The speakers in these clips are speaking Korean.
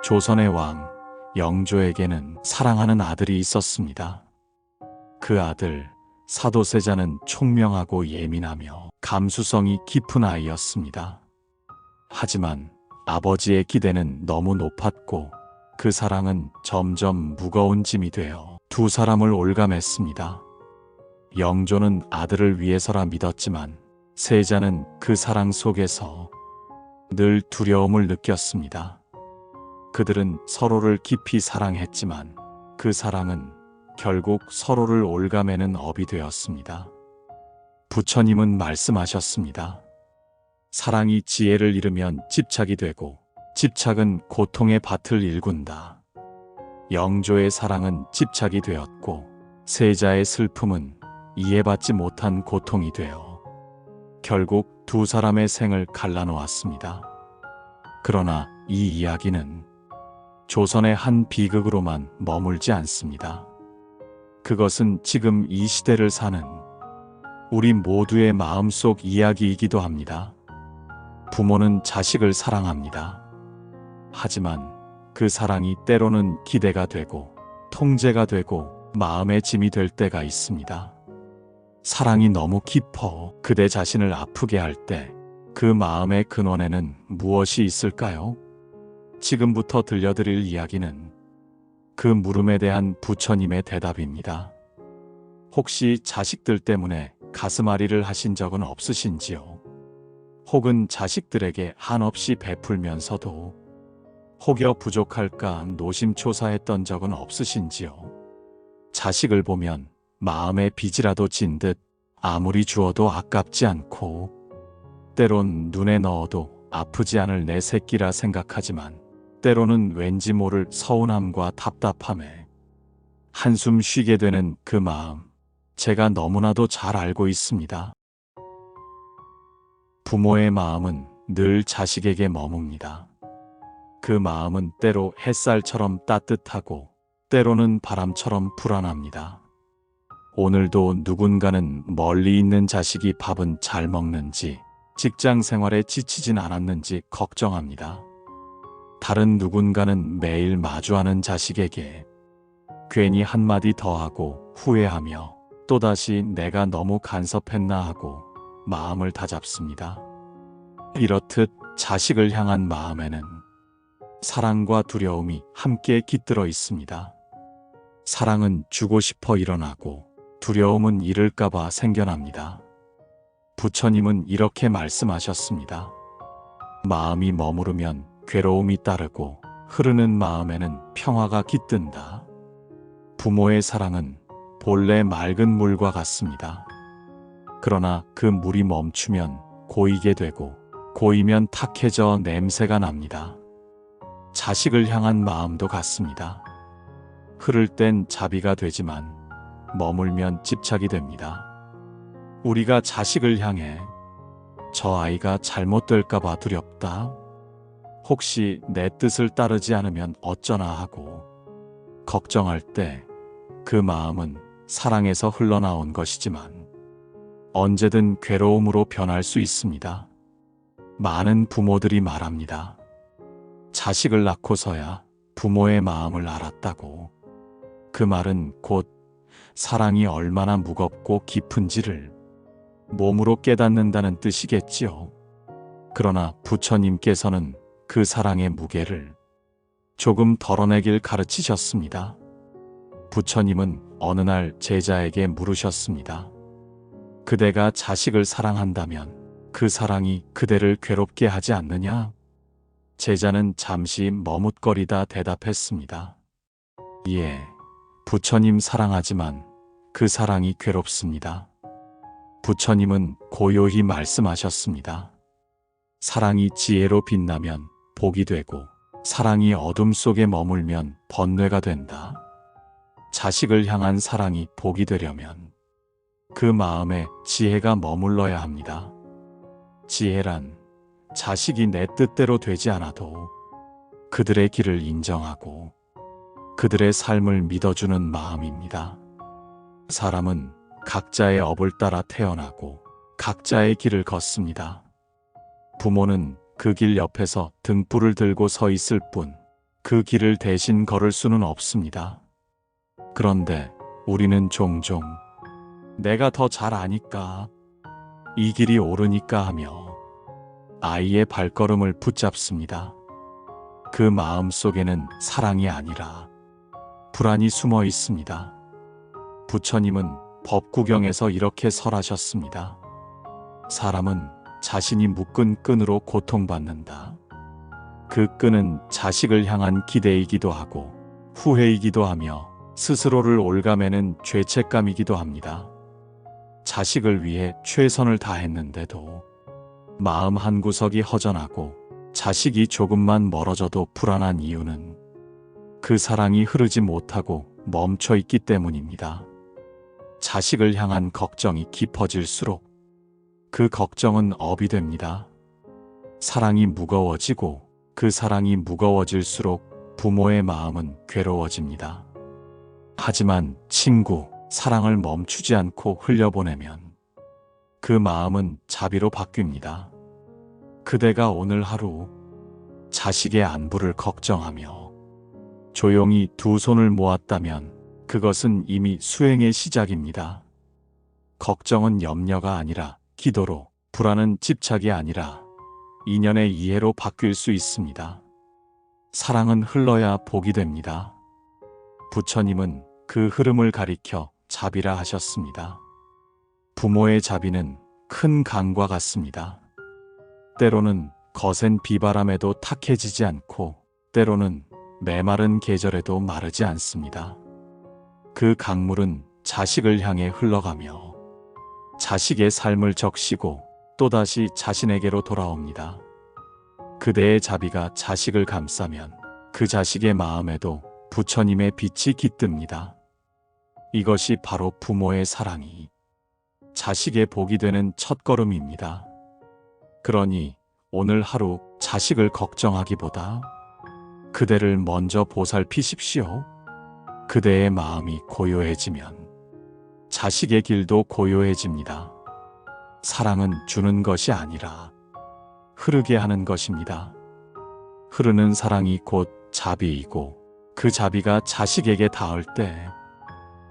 조선의 왕 영조에게는 사랑하는 아들이 있었습니다. 그 아들 사도세자는 총명하고 예민하며 감수성이 깊은 아이였습니다. 하지만 아버지의 기대는 너무 높았고 그 사랑은 점점 무거운 짐이 되어 두 사람을 올감했습니다. 영조는 아들을 위해서라 믿었지만 세자는 그 사랑 속에서 늘 두려움을 느꼈습니다. 그들은 서로를 깊이 사랑했지만 그 사랑은 결국 서로를 올가매는 업이 되었습니다. 부처님은 말씀하셨습니다. 사랑이 지혜를 잃으면 집착이 되고 집착은 고통의 밭을 일군다. 영조의 사랑은 집착이 되었고 세자의 슬픔은 이해받지 못한 고통이 되어 결국 두 사람의 생을 갈라놓았습니다. 그러나 이 이야기는 조선의 한 비극으로만 머물지 않습니다. 그것은 지금 이 시대를 사는 우리 모두의 마음속 이야기이기도 합니다. 부모는 자식을 사랑합니다. 하지만 그 사랑이 때로는 기대가 되고 통제가 되고 마음의 짐이 될 때가 있습니다. 사랑이 너무 깊어 그대 자신을 아프게 할 때 그 마음의 근원에는 무엇이 있을까요? 지금부터 들려드릴 이야기는 그 물음에 대한 부처님의 대답입니다. 혹시 자식들 때문에 가슴앓이를 하신 적은 없으신지요? 혹은 자식들에게 한없이 베풀면서도 혹여 부족할까 노심초사했던 적은 없으신지요? 자식을 보면 마음에 빚이라도 진 듯 아무리 주어도 아깝지 않고 때론 눈에 넣어도 아프지 않을 내 새끼라 생각하지만 때로는 왠지 모를 서운함과 답답함에 한숨 쉬게 되는 그 마음, 제가 너무나도 잘 알고 있습니다. 부모의 마음은 늘 자식에게 머뭅니다. 그 마음은 때로 햇살처럼 따뜻하고 때로는 바람처럼 불안합니다. 오늘도 누군가는 멀리 있는 자식이 밥은 잘 먹는지, 직장 생활에 지치진 않았는지 걱정합니다. 다른 누군가는 매일 마주하는 자식에게 괜히 한마디 더 하고 후회하며 또다시 내가 너무 간섭했나 하고 마음을 다잡습니다. 이렇듯 자식을 향한 마음에는 사랑과 두려움이 함께 깃들어 있습니다. 사랑은 주고 싶어 일어나고 두려움은 잃을까봐 생겨납니다. 부처님은 이렇게 말씀하셨습니다. 마음이 머무르면 괴로움이 따르고 흐르는 마음에는 평화가 깃든다. 부모의 사랑은 본래 맑은 물과 같습니다. 그러나 그 물이 멈추면 고이게 되고 고이면 탁해져 냄새가 납니다. 자식을 향한 마음도 같습니다. 흐를 땐 자비가 되지만 머물면 집착이 됩니다. 우리가 자식을 향해 저 아이가 잘못될까봐 두렵다. 혹시 내 뜻을 따르지 않으면 어쩌나 하고 걱정할 때 그 마음은 사랑에서 흘러나온 것이지만 언제든 괴로움으로 변할 수 있습니다. 많은 부모들이 말합니다. 자식을 낳고서야 부모의 마음을 알았다고. 그 말은 곧 사랑이 얼마나 무겁고 깊은지를 몸으로 깨닫는다는 뜻이겠지요. 그러나 부처님께서는 그 사랑의 무게를 조금 덜어내길 가르치셨습니다. 부처님은 어느 날 제자에게 물으셨습니다. 그대가 자식을 사랑한다면 그 사랑이 그대를 괴롭게 하지 않느냐? 제자는 잠시 머뭇거리다 대답했습니다. 예, 부처님 사랑하지만 그 사랑이 괴롭습니다. 부처님은 고요히 말씀하셨습니다. 사랑이 지혜로 빛나면 복이 되고 사랑이 어둠 속에 머물면 번뇌가 된다. 자식을 향한 사랑이 복이 되려면 그 마음에 지혜가 머물러야 합니다. 지혜란 자식이 내 뜻대로 되지 않아도 그들의 길을 인정하고 그들의 삶을 믿어주는 마음입니다. 사람은 각자의 업을 따라 태어나고 각자의 길을 걷습니다. 부모는 그 길 옆에서 등불을 들고 서 있을 뿐 그 길을 대신 걸을 수는 없습니다. 그런데 우리는 종종 내가 더 잘 아니까, 이 길이 옳으니까 하며 아이의 발걸음을 붙잡습니다. 그 마음 속에는 사랑이 아니라 불안이 숨어 있습니다. 부처님은 법구경에서 이렇게 설하셨습니다. 사람은 자신이 묶은 끈으로 고통받는다. 그 끈은 자식을 향한 기대이기도 하고 후회이기도 하며 스스로를 옭아매는 죄책감이기도 합니다. 자식을 위해 최선을 다했는데도 마음 한구석이 허전하고 자식이 조금만 멀어져도 불안한 이유는 그 사랑이 흐르지 못하고 멈춰 있기 때문입니다. 자식을 향한 걱정이 깊어질수록 그 걱정은 업이 됩니다. 사랑이 무거워지고 그 사랑이 무거워질수록 부모의 마음은 괴로워집니다. 하지만 친구, 사랑을 멈추지 않고 흘려보내면 그 마음은 자비로 바뀝니다. 그대가 오늘 하루 자식의 안부를 걱정하며 조용히 두 손을 모았다면 그것은 이미 수행의 시작입니다. 걱정은 염려가 아니라 기도로, 불안은 집착이 아니라 인연의 이해로 바뀔 수 있습니다. 사랑은 흘러야 복이 됩니다. 부처님은 그 흐름을 가리켜 자비라 하셨습니다. 부모의 자비는 큰 강과 같습니다. 때로는 거센 비바람에도 탁해지지 않고 때로는 메마른 계절에도 마르지 않습니다. 그 강물은 자식을 향해 흘러가며 자식의 삶을 적시고 또다시 자신에게로 돌아옵니다. 그대의 자비가 자식을 감싸면 그 자식의 마음에도 부처님의 빛이 깃듭니다. 이것이 바로 부모의 사랑이 자식의 복이 되는 첫걸음입니다. 그러니 오늘 하루 자식을 걱정하기보다 그대를 먼저 보살피십시오. 그대의 마음이 고요해지면 자식의 길도 고요해집니다. 사랑은 주는 것이 아니라 흐르게 하는 것입니다. 흐르는 사랑이 곧 자비이고 그 자비가 자식에게 닿을 때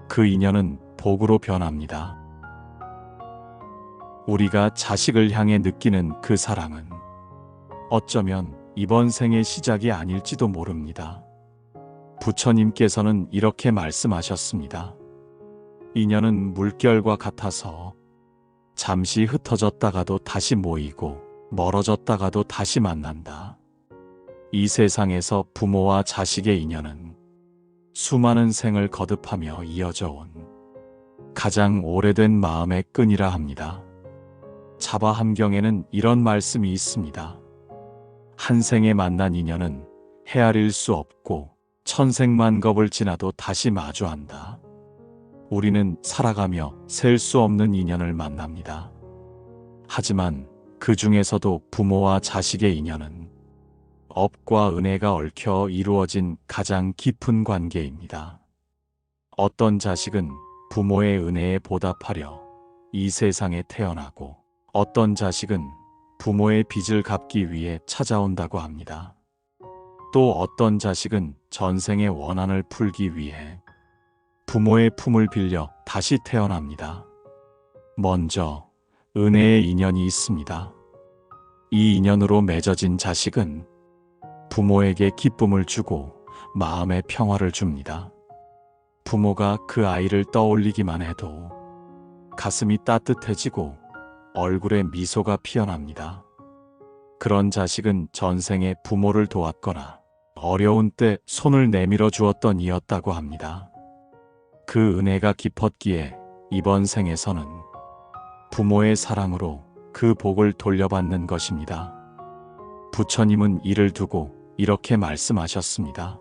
그 인연은 복으로 변합니다. 우리가 자식을 향해 느끼는 그 사랑은 어쩌면 이번 생의 시작이 아닐지도 모릅니다. 부처님께서는 이렇게 말씀하셨습니다. 인연은 물결과 같아서 잠시 흩어졌다가도 다시 모이고 멀어졌다가도 다시 만난다. 이 세상에서 부모와 자식의 인연은 수많은 생을 거듭하며 이어져 온 가장 오래된 마음의 끈이라 합니다. 자바함경에는 이런 말씀이 있습니다. 한 생에 만난 인연은 헤아릴 수 없고 천생만겁을 지나도 다시 마주한다. 우리는 살아가며 셀 수 없는 인연을 만납니다. 하지만 그 중에서도 부모와 자식의 인연은 업과 은혜가 얽혀 이루어진 가장 깊은 관계입니다. 어떤 자식은 부모의 은혜에 보답하려 이 세상에 태어나고 어떤 자식은 부모의 빚을 갚기 위해 찾아온다고 합니다. 또 어떤 자식은 전생의 원한을 풀기 위해 부모의 품을 빌려 다시 태어납니다. 먼저 은혜의 인연이 있습니다. 이 인연으로 맺어진 자식은 부모에게 기쁨을 주고 마음의 평화를 줍니다. 부모가 그 아이를 떠올리기만 해도 가슴이 따뜻해지고 얼굴에 미소가 피어납니다. 그런 자식은 전생에 부모를 도왔거나 어려운 때 손을 내밀어 주었던 이였다고 합니다. 그 은혜가 깊었기에 이번 생에서는 부모의 사랑으로 그 복을 돌려받는 것입니다. 부처님은 이를 두고 이렇게 말씀하셨습니다.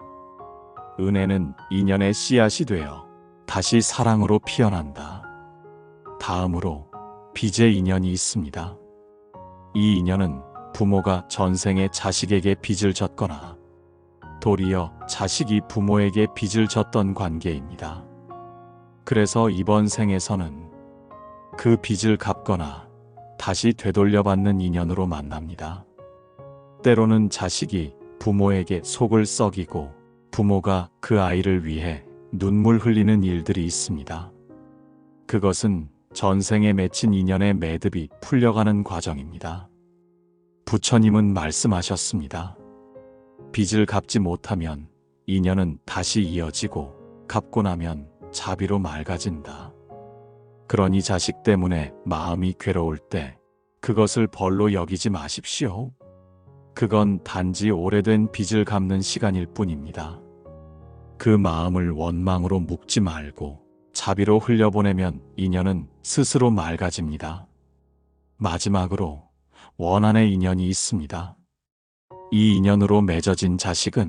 은혜는 인연의 씨앗이 되어 다시 사랑으로 피어난다. 다음으로 빚의 인연이 있습니다. 이 인연은 부모가 전생에 자식에게 빚을 졌거나 도리어 자식이 부모에게 빚을 졌던 관계입니다. 그래서 이번 생에서는 그 빚을 갚거나 다시 되돌려받는 인연으로 만납니다. 때로는 자식이 부모에게 속을 썩이고 부모가 그 아이를 위해 눈물 흘리는 일들이 있습니다. 그것은 전생에 맺힌 인연의 매듭이 풀려가는 과정입니다. 부처님은 말씀하셨습니다. 빚을 갚지 못하면 인연은 다시 이어지고 갚고 나면 자비로 맑아진다. 그러니 자식 때문에 마음이 괴로울 때 그것을 벌로 여기지 마십시오. 그건 단지 오래된 빚을 갚는 시간일 뿐입니다. 그 마음을 원망으로 묶지 말고 자비로 흘려보내면 인연은 스스로 맑아집니다. 마지막으로 원한의 인연이 있습니다. 이 인연으로 맺어진 자식은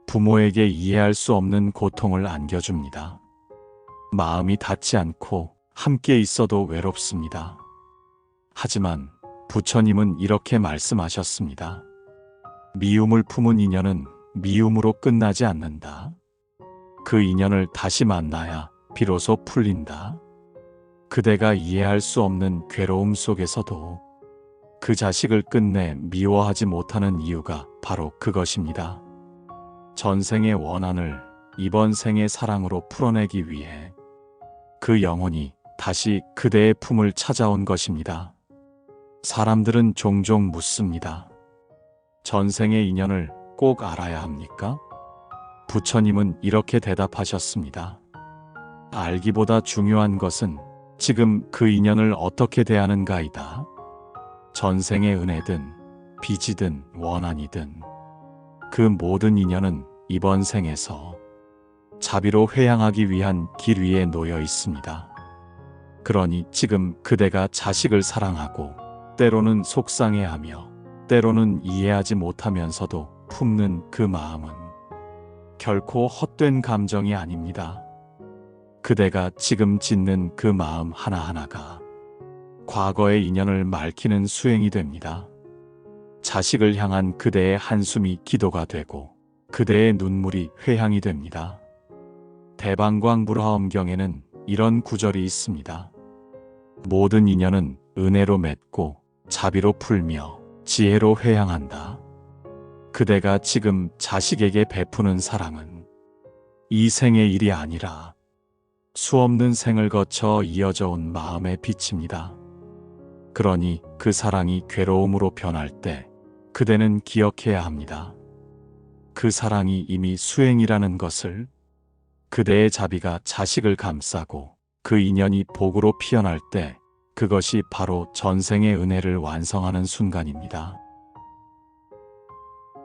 부모에게 이해할 수 없는 고통을 안겨줍니다. 마음이 닿지 않고 함께 있어도 외롭습니다. 하지만 부처님은 이렇게 말씀하셨습니다. 미움을 품은 인연은 미움으로 끝나지 않는다. 그 인연을 다시 만나야 비로소 풀린다. 그대가 이해할 수 없는 괴로움 속에서도 그 자식을 끝내 미워하지 못하는 이유가 바로 그것입니다. 전생의 원한을 이번 생의 사랑으로 풀어내기 위해 그 영혼이 다시 그대의 품을 찾아온 것입니다. 사람들은 종종 묻습니다. 전생의 인연을 꼭 알아야 합니까? 부처님은 이렇게 대답하셨습니다. 알기보다 중요한 것은 지금 그 인연을 어떻게 대하는가이다. 전생의 은혜든 빚이든 원한이든 그 모든 인연은 이번 생에서 자비로 회양하기 위한 길 위에 놓여 있습니다. 그러니 지금 그대가 자식을 사랑하고 때로는 속상해하며 때로는 이해하지 못하면서도 품는 그 마음은 결코 헛된 감정이 아닙니다. 그대가 지금 짓는 그 마음 하나하나가 과거의 인연을 맑히는 수행이 됩니다. 자식을 향한 그대의 한숨이 기도가 되고 그대의 눈물이 회향이 됩니다. 대방광불화엄경에는 이런 구절이 있습니다. 모든 인연은 은혜로 맺고 자비로 풀며 지혜로 회향한다. 그대가 지금 자식에게 베푸는 사랑은 이 생의 일이 아니라 수없는 생을 거쳐 이어져 온 마음의 빛입니다. 그러니 그 사랑이 괴로움으로 변할 때 그대는 기억해야 합니다. 그 사랑이 이미 수행이라는 것을. 그대의 자비가 자식을 감싸고 그 인연이 복으로 피어날 때 그것이 바로 전생의 은혜를 완성하는 순간입니다.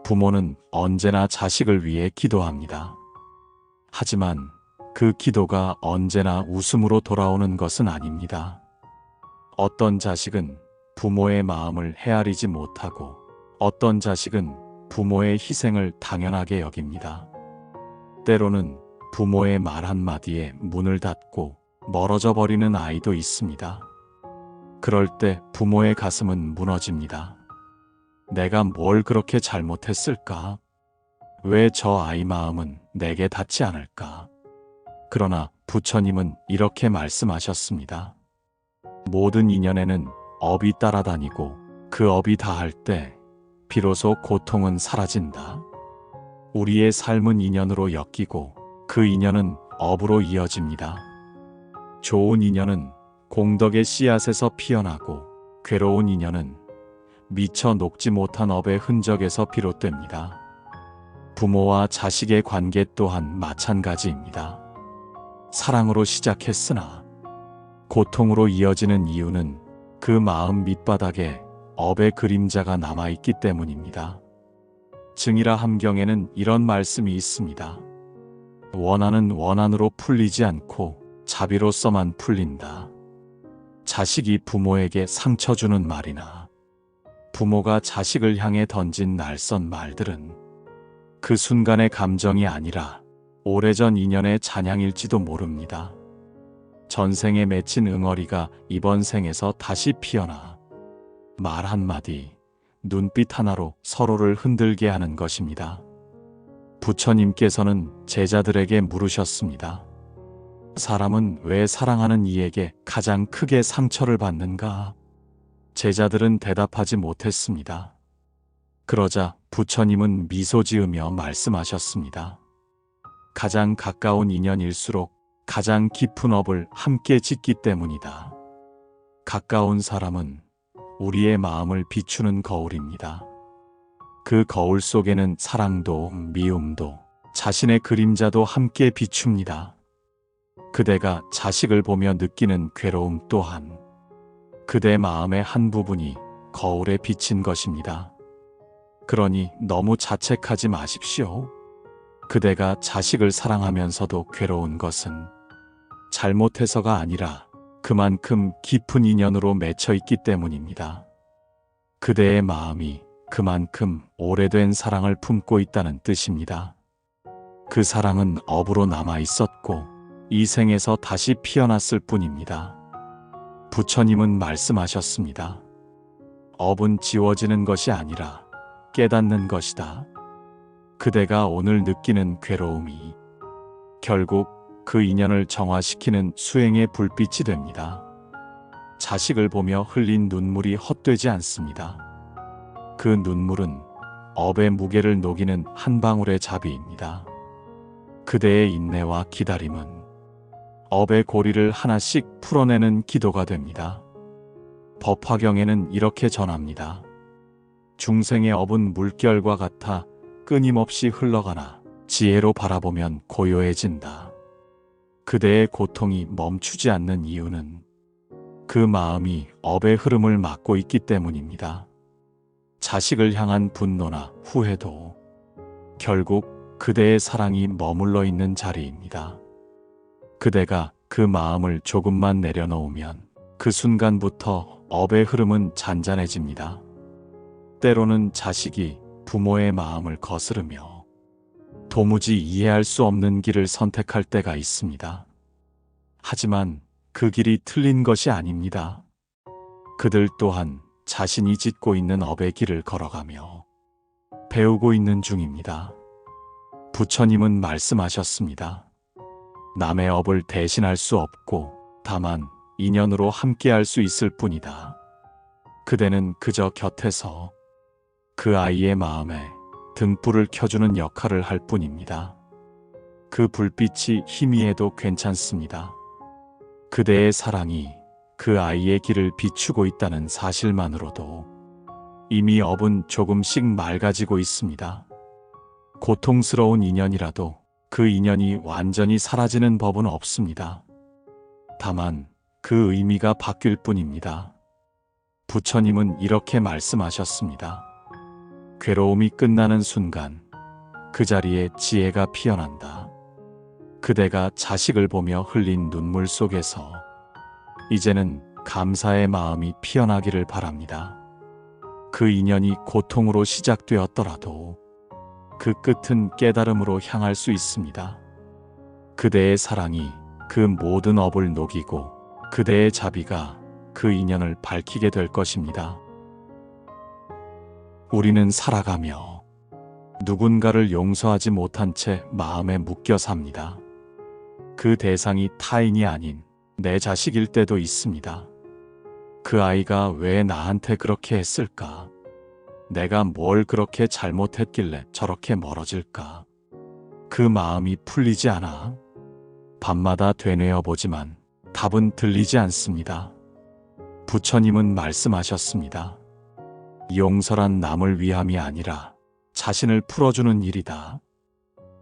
부모는 언제나 자식을 위해 기도합니다. 하지만 그 기도가 언제나 웃음으로 돌아오는 것은 아닙니다. 어떤 자식은 부모의 마음을 헤아리지 못하고 어떤 자식은 부모의 희생을 당연하게 여깁니다. 때로는 부모의 말 한마디에 문을 닫고 멀어져 버리는 아이도 있습니다. 그럴 때 부모의 가슴은 무너집니다. 내가 뭘 그렇게 잘못했을까? 왜 저 아이 마음은 내게 닿지 않을까? 그러나 부처님은 이렇게 말씀하셨습니다. 모든 인연에는 업이 따라다니고 그 업이 다할 때 비로소 고통은 사라진다. 우리의 삶은 인연으로 엮이고 그 인연은 업으로 이어집니다. 좋은 인연은 공덕의 씨앗에서 피어나고 괴로운 인연은 미처 녹지 못한 업의 흔적에서 비롯됩니다. 부모와 자식의 관계 또한 마찬가지입니다. 사랑으로 시작했으나 고통으로 이어지는 이유는 그 마음 밑바닥에 업의 그림자가 남아있기 때문입니다. 증이라 함경에는 이런 말씀이 있습니다. 원한은 원한으로 풀리지 않고 자비로서만 풀린다. 자식이 부모에게 상처 주는 말이나 부모가 자식을 향해 던진 날선 말들은 그 순간의 감정이 아니라 오래전 인연의 잔향일지도 모릅니다. 전생에 맺힌 응어리가 이번 생에서 다시 피어나 말 한마디, 눈빛 하나로 서로를 흔들게 하는 것입니다. 부처님께서는 제자들에게 물으셨습니다. 사람은 왜 사랑하는 이에게 가장 크게 상처를 받는가? 제자들은 대답하지 못했습니다. 그러자 부처님은 미소 지으며 말씀하셨습니다. 가장 가까운 인연일수록 가장 깊은 업을 함께 짓기 때문이다. 가까운 사람은 우리의 마음을 비추는 거울입니다. 그 거울 속에는 사랑도 미움도 자신의 그림자도 함께 비춥니다. 그대가 자식을 보며 느끼는 괴로움 또한 그대 마음의 한 부분이 거울에 비친 것입니다. 그러니 너무 자책하지 마십시오. 그대가 자식을 사랑하면서도 괴로운 것은 잘못해서가 아니라 그만큼 깊은 인연으로 맺혀 있기 때문입니다. 그대의 마음이 그만큼 오래된 사랑을 품고 있다는 뜻입니다. 그 사랑은 업으로 남아 있었고 이 생에서 다시 피어났을 뿐입니다. 부처님은 말씀하셨습니다. 업은 지워지는 것이 아니라 깨닫는 것이다. 그대가 오늘 느끼는 괴로움이 결국 그 인연을 정화시키는 수행의 불빛이 됩니다. 자식을 보며 흘린 눈물이 헛되지 않습니다. 그 눈물은 업의 무게를 녹이는 한 방울의 자비입니다. 그대의 인내와 기다림은 업의 고리를 하나씩 풀어내는 기도가 됩니다. 법화경에는 이렇게 전합니다. 중생의 업은 물결과 같아 끊임없이 흘러가나 지혜로 바라보면 고요해진다. 그대의 고통이 멈추지 않는 이유는 그 마음이 업의 흐름을 막고 있기 때문입니다. 자식을 향한 분노나 후회도 결국 그대의 사랑이 머물러 있는 자리입니다. 그대가 그 마음을 조금만 내려놓으면 그 순간부터 업의 흐름은 잔잔해집니다. 때로는 자식이 부모의 마음을 거스르며 도무지 이해할 수 없는 길을 선택할 때가 있습니다. 하지만 그 길이 틀린 것이 아닙니다. 그들 또한 자신이 짓고 있는 업의 길을 걸어가며 배우고 있는 중입니다. 부처님은 말씀하셨습니다. 남의 업을 대신할 수 없고 다만 인연으로 함께할 수 있을 뿐이다. 그대는 그저 곁에서 그 아이의 마음에 등불을 켜주는 역할을 할 뿐입니다. 그 불빛이 희미해도 괜찮습니다. 그대의 사랑이 그 아이의 길을 비추고 있다는 사실만으로도 이미 업은 조금씩 맑아지고 있습니다. 고통스러운 인연이라도 그 인연이 완전히 사라지는 법은 없습니다. 다만 그 의미가 바뀔 뿐입니다. 부처님은 이렇게 말씀하셨습니다. 괴로움이 끝나는 순간 그 자리에 지혜가 피어난다. 그대가 자식을 보며 흘린 눈물 속에서 이제는 감사의 마음이 피어나기를 바랍니다. 그 인연이 고통으로 시작되었더라도 그 끝은 깨달음으로 향할 수 있습니다. 그대의 사랑이 그 모든 업을 녹이고 그대의 자비가 그 인연을 밝히게 될 것입니다. 우리는 살아가며 누군가를 용서하지 못한 채 마음에 묶여 삽니다. 그 대상이 타인이 아닌 내 자식일 때도 있습니다. 그 아이가 왜 나한테 그렇게 했을까? 내가 뭘 그렇게 잘못했길래 저렇게 멀어질까? 그 마음이 풀리지 않아. 밤마다 되뇌어 보지만 답은 들리지 않습니다. 부처님은 말씀하셨습니다. 용서란 남을 위함이 아니라 자신을 풀어주는 일이다.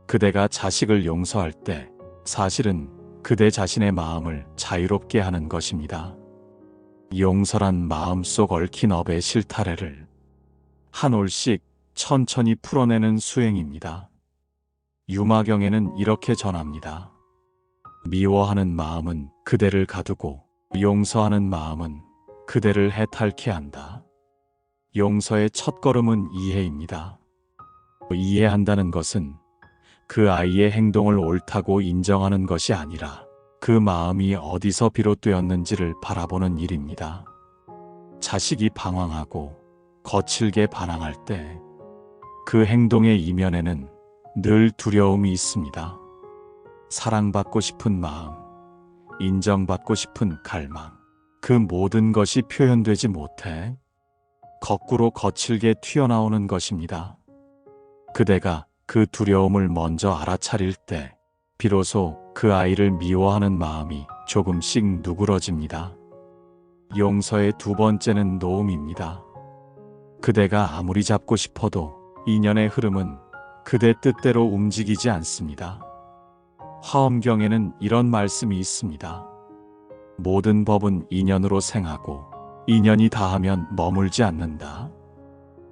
그대가 자식을 용서할 때 사실은 그대 자신의 마음을 자유롭게 하는 것입니다. 용서란 마음속 얽힌 업의 실타래를 한 올씩 천천히 풀어내는 수행입니다. 유마경에는 이렇게 전합니다. 미워하는 마음은 그대를 가두고 용서하는 마음은 그대를 해탈케 한다. 용서의 첫걸음은 이해입니다. 이해한다는 것은 그 아이의 행동을 옳다고 인정하는 것이 아니라 그 마음이 어디서 비롯되었는지를 바라보는 일입니다. 자식이 방황하고 거칠게 반항할 때 그 행동의 이면에는 늘 두려움이 있습니다. 사랑받고 싶은 마음, 인정받고 싶은 갈망, 그 모든 것이 표현되지 못해 거꾸로 거칠게 튀어나오는 것입니다. 그대가 그 두려움을 먼저 알아차릴 때 비로소 그 아이를 미워하는 마음이 조금씩 누그러집니다. 용서의 두 번째는 놓음입니다. 그대가 아무리 잡고 싶어도 인연의 흐름은 그대 뜻대로 움직이지 않습니다. 화엄경에는 이런 말씀이 있습니다. 모든 법은 인연으로 생하고 인연이 다하면 머물지 않는다.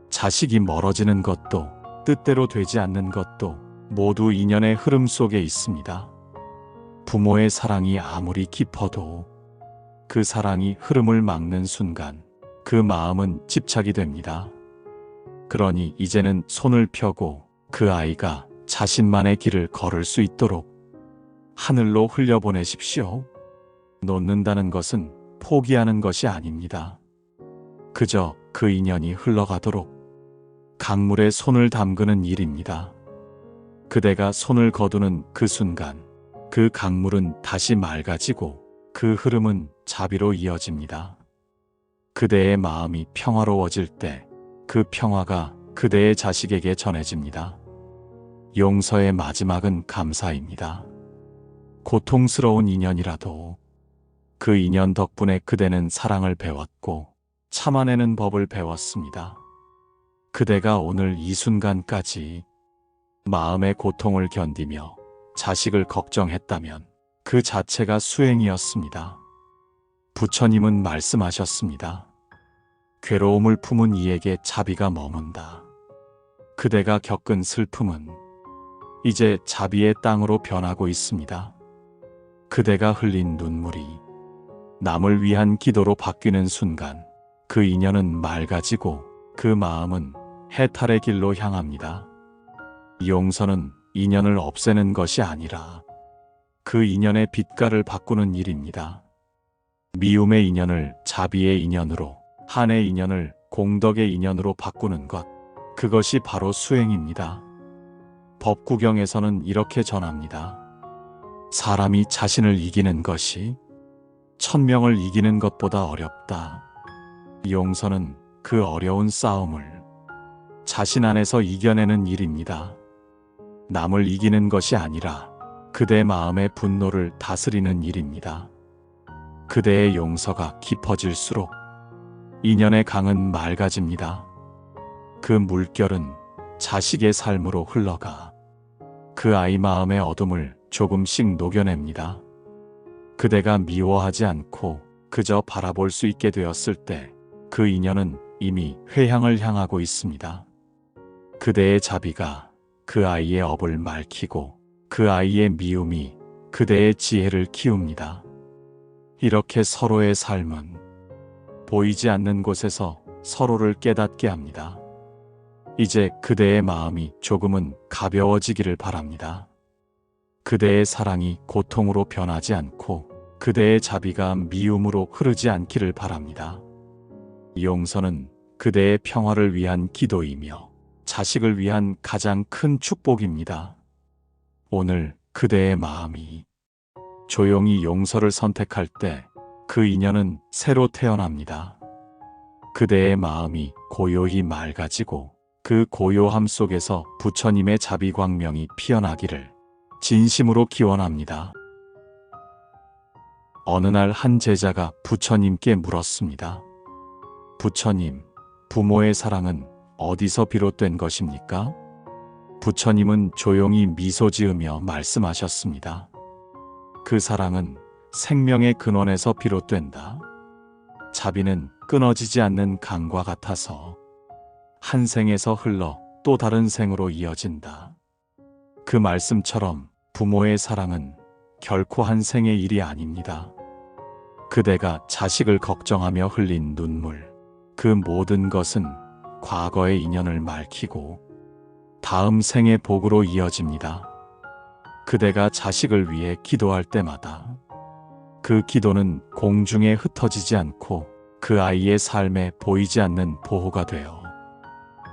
자식이 멀어지는 것도 뜻대로 되지 않는 것도 모두 인연의 흐름 속에 있습니다. 부모의 사랑이 아무리 깊어도 그 사랑이 흐름을 막는 순간 그 마음은 집착이 됩니다. 그러니 이제는 손을 펴고 그 아이가 자신만의 길을 걸을 수 있도록 하늘로 흘려보내십시오. 놓는다는 것은 포기하는 것이 아닙니다. 그저 그 인연이 흘러가도록 강물에 손을 담그는 일입니다. 그대가 손을 거두는 그 순간 그 강물은 다시 맑아지고 그 흐름은 자비로 이어집니다. 그대의 마음이 평화로워질 때 그 평화가 그대의 자식에게 전해집니다. 용서의 마지막은 감사입니다. 고통스러운 인연이라도 그 인연 덕분에 그대는 사랑을 배웠고 참아내는 법을 배웠습니다. 그대가 오늘 이 순간까지 마음의 고통을 견디며 자식을 걱정했다면 그 자체가 수행이었습니다. 부처님은 말씀하셨습니다. 괴로움을 품은 이에게 자비가 머문다. 그대가 겪은 슬픔은 이제 자비의 땅으로 변하고 있습니다. 그대가 흘린 눈물이 남을 위한 기도로 바뀌는 순간 그 인연은 맑아지고 그 마음은 해탈의 길로 향합니다. 용서는 인연을 없애는 것이 아니라 그 인연의 빛깔을 바꾸는 일입니다. 미움의 인연을 자비의 인연으로, 한의 인연을 공덕의 인연으로 바꾸는 것, 그것이 바로 수행입니다. 법구경에서는 이렇게 전합니다. 사람이 자신을 이기는 것이 1000명을 이기는 것보다 어렵다. 용서는 그 어려운 싸움을 자신 안에서 이겨내는 일입니다. 남을 이기는 것이 아니라 그대 마음의 분노를 다스리는 일입니다. 그대의 용서가 깊어질수록 인연의 강은 맑아집니다. 그 물결은 자식의 삶으로 흘러가 그 아이 마음의 어둠을 조금씩 녹여냅니다. 그대가 미워하지 않고 그저 바라볼 수 있게 되었을 때 그 인연은 이미 회향을 향하고 있습니다. 그대의 자비가 그 아이의 업을 맑히고 그 아이의 미움이 그대의 지혜를 키웁니다. 이렇게 서로의 삶은 보이지 않는 곳에서 서로를 깨닫게 합니다. 이제 그대의 마음이 조금은 가벼워지기를 바랍니다. 그대의 사랑이 고통으로 변하지 않고 그대의 자비가 미움으로 흐르지 않기를 바랍니다. 용서는 그대의 평화를 위한 기도이며 자식을 위한 가장 큰 축복입니다. 오늘 그대의 마음이 조용히 용서를 선택할 때 그 인연은 새로 태어납니다. 그대의 마음이 고요히 맑아지고 그 고요함 속에서 부처님의 자비 광명이 피어나기를 진심으로 기원합니다. 어느 날 한 제자가 부처님께 물었습니다. 부처님, 부모의 사랑은 어디서 비롯된 것입니까? 부처님은 조용히 미소 지으며 말씀하셨습니다. 그 사랑은 생명의 근원에서 비롯된다. 자비는 끊어지지 않는 강과 같아서 한 생에서 흘러 또 다른 생으로 이어진다. 그 말씀처럼 부모의 사랑은 결코 한 생의 일이 아닙니다. 그대가 자식을 걱정하며 흘린 눈물, 그 모든 것은 과거의 인연을 맑히고 다음 생의 복으로 이어집니다. 그대가 자식을 위해 기도할 때마다 그 기도는 공중에 흩어지지 않고 그 아이의 삶에 보이지 않는 보호가 되어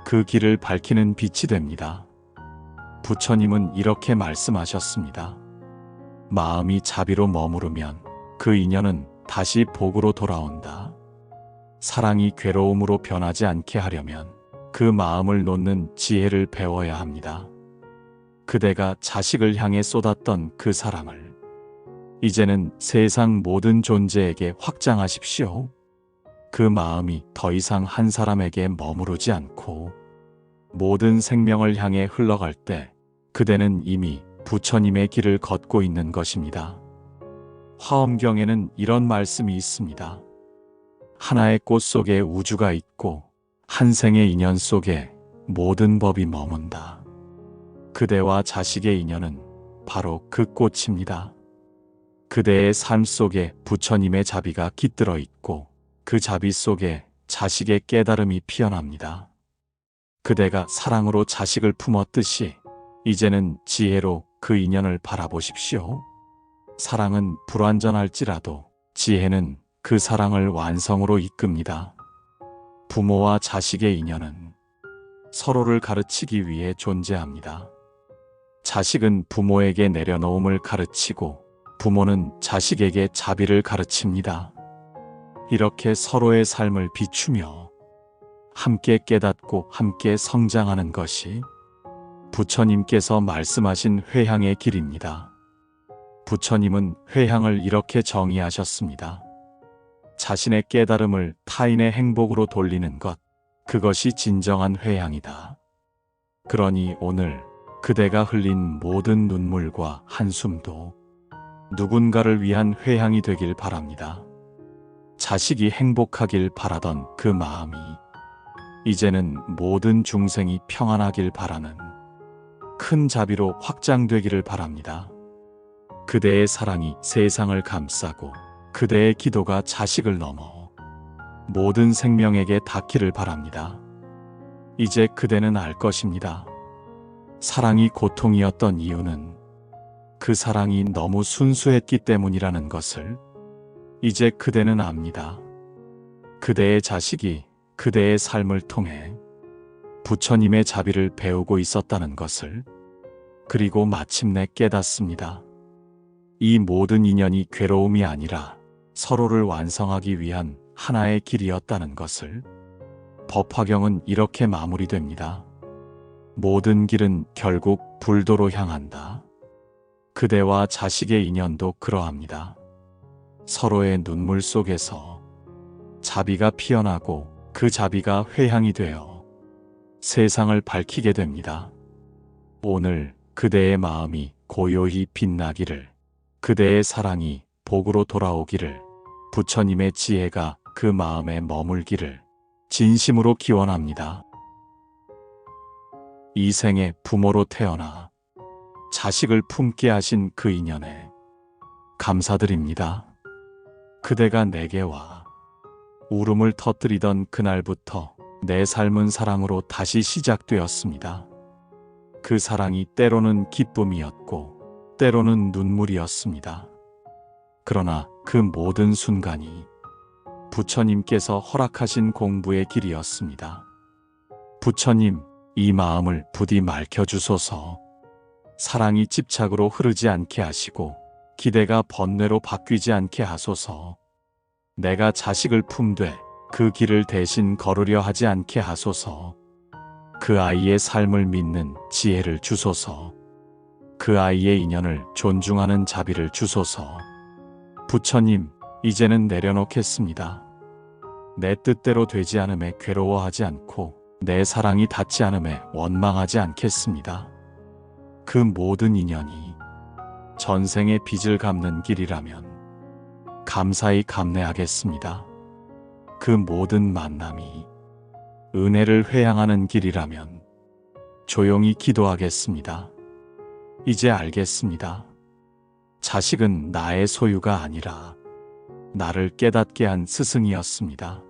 그 길을 밝히는 빛이 됩니다. 부처님은 이렇게 말씀하셨습니다. 마음이 자비로 머무르면 그 인연은 다시 복으로 돌아온다. 사랑이 괴로움으로 변하지 않게 하려면 그 마음을 놓는 지혜를 배워야 합니다. 그대가 자식을 향해 쏟았던 그 사랑을 이제는 세상 모든 존재에게 확장하십시오. 그 마음이 더 이상 한 사람에게 머무르지 않고 모든 생명을 향해 흘러갈 때 그대는 이미 부처님의 길을 걷고 있는 것입니다. 화엄경에는 이런 말씀이 있습니다. 하나의 꽃 속에 우주가 있고 한 생의 인연 속에 모든 법이 머문다. 그대와 자식의 인연은 바로 그 꽃입니다. 그대의 삶 속에 부처님의 자비가 깃들어 있고 그 자비 속에 자식의 깨달음이 피어납니다. 그대가 사랑으로 자식을 품었듯이 이제는 지혜로 그 인연을 바라보십시오. 사랑은 불완전할지라도 지혜는 그 사랑을 완성으로 이끕니다. 부모와 자식의 인연은 서로를 가르치기 위해 존재합니다. 자식은 부모에게 내려놓음을 가르치고 부모는 자식에게 자비를 가르칩니다. 이렇게 서로의 삶을 비추며 함께 깨닫고 함께 성장하는 것이 부처님께서 말씀하신 회향의 길입니다. 부처님은 회향을 이렇게 정의하셨습니다. 자신의 깨달음을 타인의 행복으로 돌리는 것, 그것이 진정한 회향이다. 그러니 오늘 그대가 흘린 모든 눈물과 한숨도 누군가를 위한 회향이 되길 바랍니다. 자식이 행복하길 바라던 그 마음이 이제는 모든 중생이 평안하길 바라는 큰 자비로 확장되기를 바랍니다. 그대의 사랑이 세상을 감싸고 그대의 기도가 자식을 넘어 모든 생명에게 닿기를 바랍니다. 이제 그대는 알 것입니다. 사랑이 고통이었던 이유는 그 사랑이 너무 순수했기 때문이라는 것을 이제 그대는 압니다. 그대의 자식이 그대의 삶을 통해 부처님의 자비를 배우고 있었다는 것을 그리고 마침내 깨닫습니다. 이 모든 인연이 괴로움이 아니라 서로를 완성하기 위한 하나의 길이었다는 것을 법화경은 이렇게 마무리됩니다. 모든 길은 결국 불도로 향한다. 그대와 자식의 인연도 그러합니다. 서로의 눈물 속에서 자비가 피어나고 그 자비가 회향이 되어 세상을 밝히게 됩니다. 오늘 그대의 마음이 고요히 빛나기를, 그대의 사랑이 복으로 돌아오기를, 부처님의 지혜가 그 마음에 머물기를 진심으로 기원합니다. 이 생에 부모로 태어나 자식을 품게 하신 그 인연에 감사드립니다. 그대가 내게 와 울음을 터뜨리던 그날부터 내 삶은 사랑으로 다시 시작되었습니다. 그 사랑이 때로는 기쁨이었고 때로는 눈물이었습니다. 그러나 그 모든 순간이 부처님께서 허락하신 공부의 길이었습니다. 부처님, 이 마음을 부디 맑혀주소서. 사랑이 집착으로 흐르지 않게 하시고 기대가 번뇌로 바뀌지 않게 하소서. 내가 자식을 품되 그 길을 대신 걸으려 하지 않게 하소서. 그 아이의 삶을 믿는 지혜를 주소서. 그 아이의 인연을 존중하는 자비를 주소서. 부처님, 이제는 내려놓겠습니다. 내 뜻대로 되지 않음에 괴로워하지 않고 내 사랑이 닿지 않음에 원망하지 않겠습니다. 그 모든 인연이 전생의 빚을 갚는 길이라면 감사히 감내하겠습니다. 그 모든 만남이 은혜를 회양하는 길이라면 조용히 기도하겠습니다. 이제 알겠습니다. 자식은 나의 소유가 아니라 나를 깨닫게 한 스승이었습니다.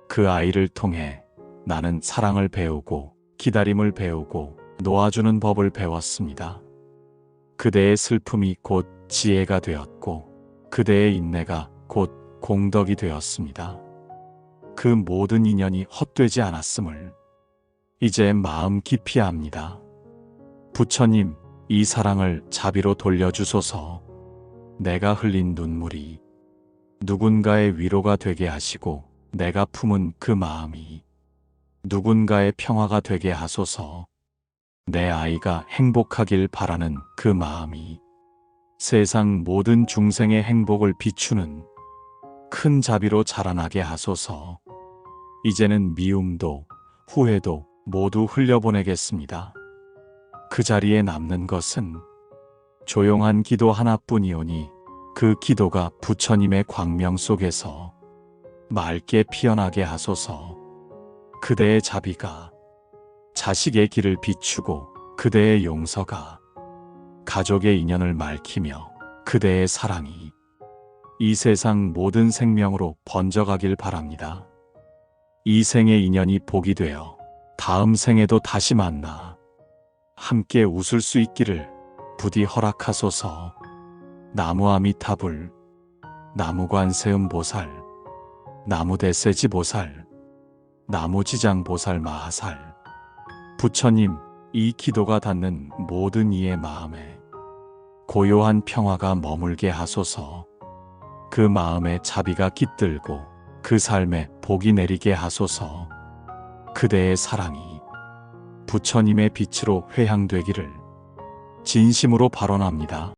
그 아이를 통해 나는 사랑을 배우고 기다림을 배우고 놓아주는 법을 배웠습니다. 그대의 슬픔이 곧 지혜가 되었고 그대의 인내가 곧 공덕이 되었습니다. 그 모든 인연이 헛되지 않았음을 이제 마음 깊이 압니다. 부처님, 이 사랑을 자비로 돌려주소서. 내가 흘린 눈물이 누군가의 위로가 되게 하시고 내가 품은 그 마음이 누군가의 평화가 되게 하소서. 내 아이가 행복하길 바라는 그 마음이 세상 모든 중생의 행복을 비추는 큰 자비로 자라나게 하소서. 이제는 미움도 후회도 모두 흘려보내겠습니다. 그 자리에 남는 것은 조용한 기도 하나뿐이오니 그 기도가 부처님의 광명 속에서 맑게 피어나게 하소서. 그대의 자비가 자식의 길을 비추고 그대의 용서가 가족의 인연을 맑히며 그대의 사랑이 이 세상 모든 생명으로 번져가길 바랍니다. 이 생의 인연이 복이 되어 다음 생에도 다시 만나 함께 웃을 수 있기를 부디 허락하소서. 나무 아미타불, 나무 관세음 보살, 나무 대세지 보살, 나무 지장 보살 마하살. 부처님, 이 기도가 닿는 모든 이의 마음에 고요한 평화가 머물게 하소서. 그 마음에 자비가 깃들고 그 삶에 복이 내리게 하소서. 그대의 사랑이 부처님의 빛으로 회향되기를 진심으로 발언합니다.